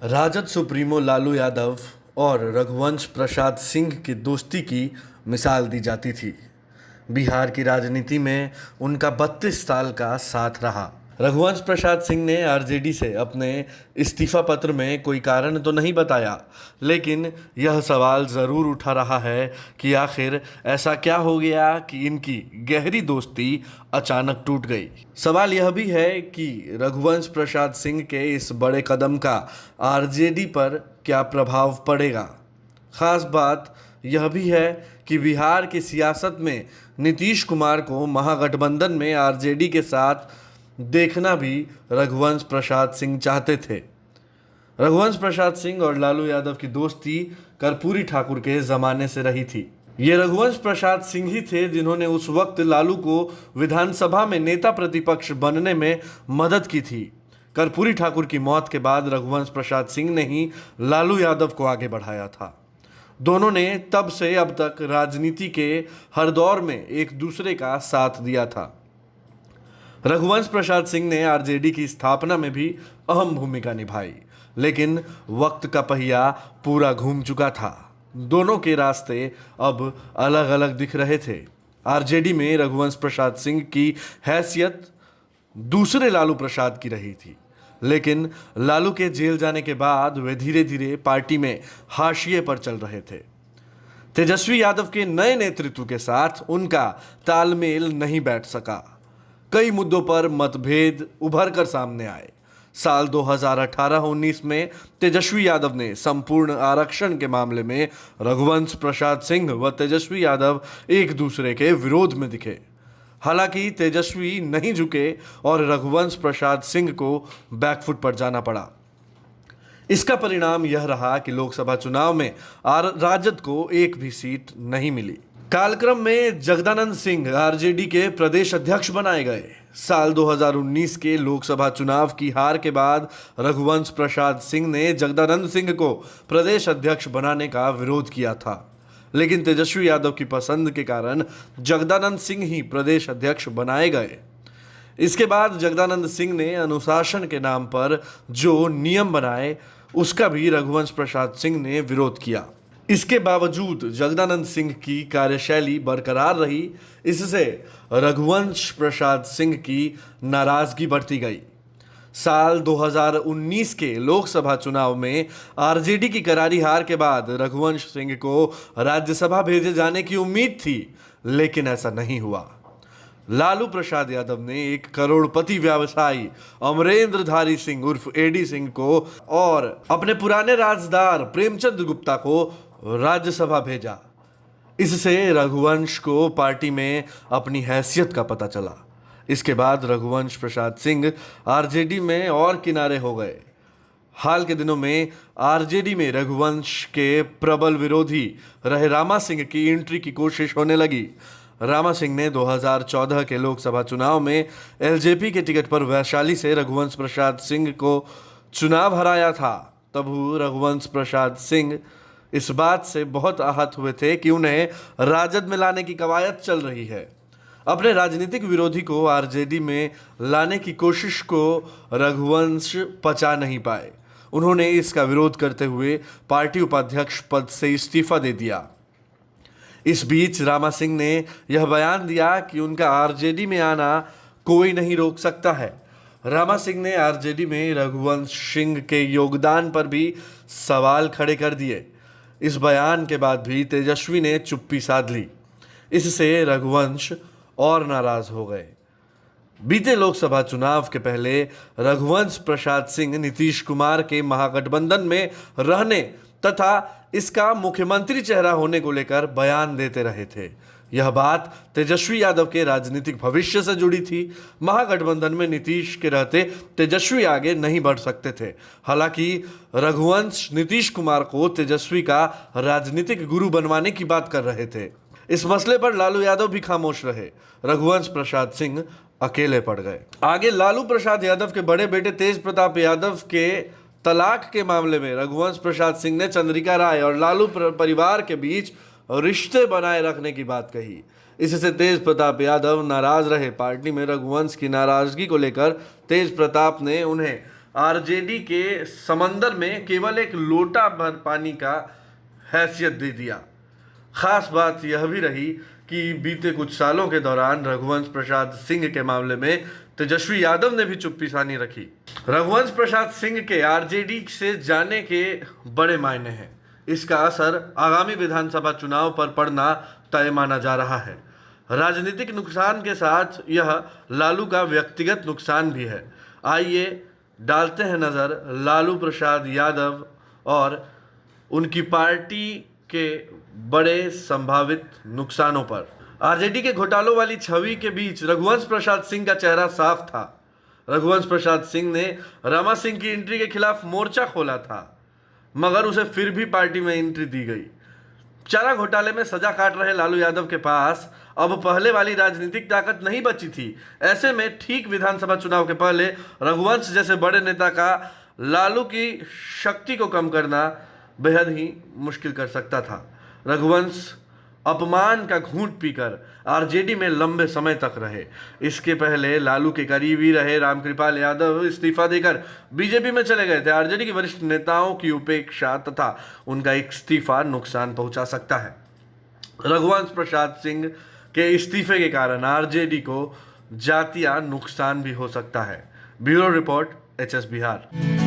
Rajad supremo Lalu Yadav और रघुवंश प्रसाद सिंह की दोस्ती की मिसाल दी जाती थी। बिहार की राजनीति में उनका 32 साल का साथ रहा। रघुवंश प्रसाद सिंह ने आरजेडी से अपने इस्तीफा पत्र में कोई कारण तो नहीं बताया, लेकिन यह सवाल ज़रूर उठा रहा है कि आखिर ऐसा क्या हो गया कि इनकी गहरी दोस्ती अचानक टूट गई। सवाल यह भी है कि रघुवंश प्रसाद सिंह के इस बड़े कदम का आरजेडी पर क्या प्रभाव पड़ेगा। खास बात यह भी है कि बिहार की सियासत में नीतीश कुमार को महागठबंधन में आरजेडी के साथ देखना भी रघुवंश प्रसाद सिंह चाहते थे। रघुवंश प्रसाद सिंह और लालू यादव की दोस्ती कर्पूरी ठाकुर के ज़माने से रही थी। ये रघुवंश प्रसाद सिंह ही थे जिन्होंने उस वक्त लालू को विधानसभा में नेता प्रतिपक्ष बनने में मदद की थी। कर्पूरी ठाकुर की मौत के बाद रघुवंश प्रसाद सिंह ने ही लालू यादव को आगे बढ़ाया था। दोनों ने तब से अब तक राजनीति के हर दौर में एक दूसरे का साथ दिया था। रघुवंश प्रसाद सिंह ने आरजेडी की स्थापना में भी अहम भूमिका निभाई, लेकिन वक्त का पहिया पूरा घूम चुका था। दोनों के रास्ते अब अलग अलग दिख रहे थे। आरजेडी में रघुवंश प्रसाद सिंह की हैसियत दूसरे लालू प्रसाद की रही थी, लेकिन लालू के जेल जाने के बाद वे धीरे धीरे पार्टी में हाशिए पर चल रहे थे। तेजस्वी यादव के नए नेतृत्व के साथ उनका तालमेल नहीं बैठ सका। कई मुद्दों पर मतभेद उभर कर सामने आए। साल 2018-19 में तेजस्वी यादव ने संपूर्ण आरक्षण के मामले में रघुवंश प्रसाद सिंह व तेजस्वी यादव एक दूसरे के विरोध में दिखे। हालांकि तेजस्वी नहीं झुके और रघुवंश प्रसाद सिंह को बैकफुट पर जाना पड़ा। इसका परिणाम यह रहा कि लोकसभा चुनाव में राजद को एक भी सीट नहीं मिली। कालक्रम में जगदानंद सिंह आरजेडी के प्रदेश अध्यक्ष बनाए गए। साल 2019 के लोकसभा चुनाव की हार के बाद रघुवंश प्रसाद सिंह ने जगदानंद सिंह को प्रदेश अध्यक्ष बनाने का विरोध किया था, लेकिन तेजस्वी यादव की पसंद के कारण जगदानंद सिंह ही प्रदेश अध्यक्ष बनाए गए। इसके बाद जगदानंद सिंह ने अनुशासन के नाम पर जो नियम बनाए उसका भी रघुवंश प्रसाद सिंह ने विरोध किया। इसके बावजूद जगदानंद सिंह की कार्यशैली बरकरार रही। इससे रघुवंश प्रसाद सिंह की नाराजगी बढ़ती गई। साल 2019 के लोकसभा चुनाव में आरजेडी की करारी हार के बाद रघुवंश सिंह को राज्यसभा भेजे जाने की उम्मीद थी, लेकिन ऐसा नहीं हुआ। लालू प्रसाद यादव ने एक करोड़पति व्यवसायी अमरेंद्रधारी सिंह उर्फ एडी सिंह को और अपने पुराने राजदार प्रेमचंद गुप्ता को राज्यसभा भेजा। इससे रघुवंश को पार्टी में अपनी हैसियत का पता चला। इसके बाद रघुवंश प्रसाद सिंह आरजेडी में और किनारे हो गए। हाल के दिनों में आरजेडी में रघुवंश के प्रबल विरोधी रहे रामा सिंह की एंट्री की कोशिश होने लगी। रामा सिंह ने 2014 के लोकसभा चुनाव में एलजेपी के टिकट पर वैशाली से रघुवंश प्रसाद सिंह को चुनाव हराया था। तब रघुवंश प्रसाद सिंह इस बात से बहुत आहत हुए थे कि उन्हें राजद में लाने की कवायद चल रही है। अपने राजनीतिक विरोधी को आरजेडी में लाने की कोशिश को रघुवंश पचा नहीं पाए। उन्होंने इसका विरोध करते हुए पार्टी उपाध्यक्ष पद से इस्तीफा दे दिया। इस बीच रामा सिंह ने यह बयान दिया कि उनका आरजेडी में आना कोई नहीं रोक सकता है। रामा सिंह ने आरजेडी में रघुवंश सिंह के योगदान पर भी सवाल खड़े कर दिए। इस बयान के बाद भी तेजस्वी ने चुप्पी साध ली। इससे रघुवंश और नाराज हो गए। बीते लोकसभा चुनाव के पहले रघुवंश प्रसाद सिंह नीतीश कुमार के महागठबंधन में रहने तथा इसका मुख्यमंत्री चेहरा होने को लेकर बयान देते रहे थे। यह बात तेजस्वी यादव के राजनीतिक भविष्य से जुड़ी थी। महागठबंधन में नीतीश के रहते तेजस्वी आगे नहीं बढ़ सकते थे। हालांकि रघुवंश नीतीश कुमार को तेजस्वी का राजनीतिक गुरु बनवाने की बात कर रहे थे। इस मसले पर लालू यादव भी खामोश रहे। रघुवंश प्रसाद सिंह अकेले पड़ गए। आगे लालू प्रसाद यादव के बड़े बेटे तेज प्रताप यादव के तलाक के मामले में रघुवंश प्रसाद सिंह ने चंद्रिका राय और लालू परिवार के बीच रिश्ते बनाए रखने की बात कही। इससे तेज प्रताप यादव नाराज रहे। पार्टी में रघुवंश की नाराजगी को लेकर तेज प्रताप ने उन्हें आरजेडी के समंदर में केवल एक लोटा भर पानी का हैसियत दे दिया। खास बात यह भी रही कि बीते कुछ सालों के दौरान रघुवंश प्रसाद सिंह के मामले में तेजस्वी यादव ने भी चुप्पी सानी रखी। रघुवंश प्रसाद सिंह के आरजेडी से जाने के बड़े मायने हैं। इसका असर आगामी विधानसभा चुनाव पर पड़ना तय माना जा रहा है। राजनीतिक नुकसान के साथ यह लालू का व्यक्तिगत नुकसान भी है। आइए डालते हैं नज़र लालू प्रसाद यादव और उनकी पार्टी के बड़े संभावित नुकसानों पर। आरजेडी के घोटालों वाली छवि के बीच रघुवंश प्रसाद सिंह का चेहरा साफ था। रघुवंश प्रसाद सिंह ने रमा सिंह की एंट्री के खिलाफ मोर्चा खोला था, मगर उसे फिर भी पार्टी में एंट्री दी गई। चारा घोटाले में सजा काट रहे लालू यादव के पास अब पहले वाली राजनीतिक ताकत नहीं बची थी। ऐसे में ठीक विधानसभा चुनाव के पहले रघुवंश जैसे बड़े नेता का लालू की शक्ति को कम करना बेहद ही मुश्किल कर सकता था। रघुवंश अपमान का घूंट पीकर आरजेडी में लंबे समय तक रहे। इसके पहले लालू के करीबी रहे रामकृपाल यादव इस्तीफा देकर बीजेपी में चले गए थे। आरजेडी के वरिष्ठ नेताओं की उपेक्षा तथा उनका इस्तीफा नुकसान पहुंचा सकता है। रघुवंश प्रसाद सिंह के इस्तीफे के कारण आरजेडी को जातिया नुकसान भी हो सकता है। Bureau report, HS Bihar.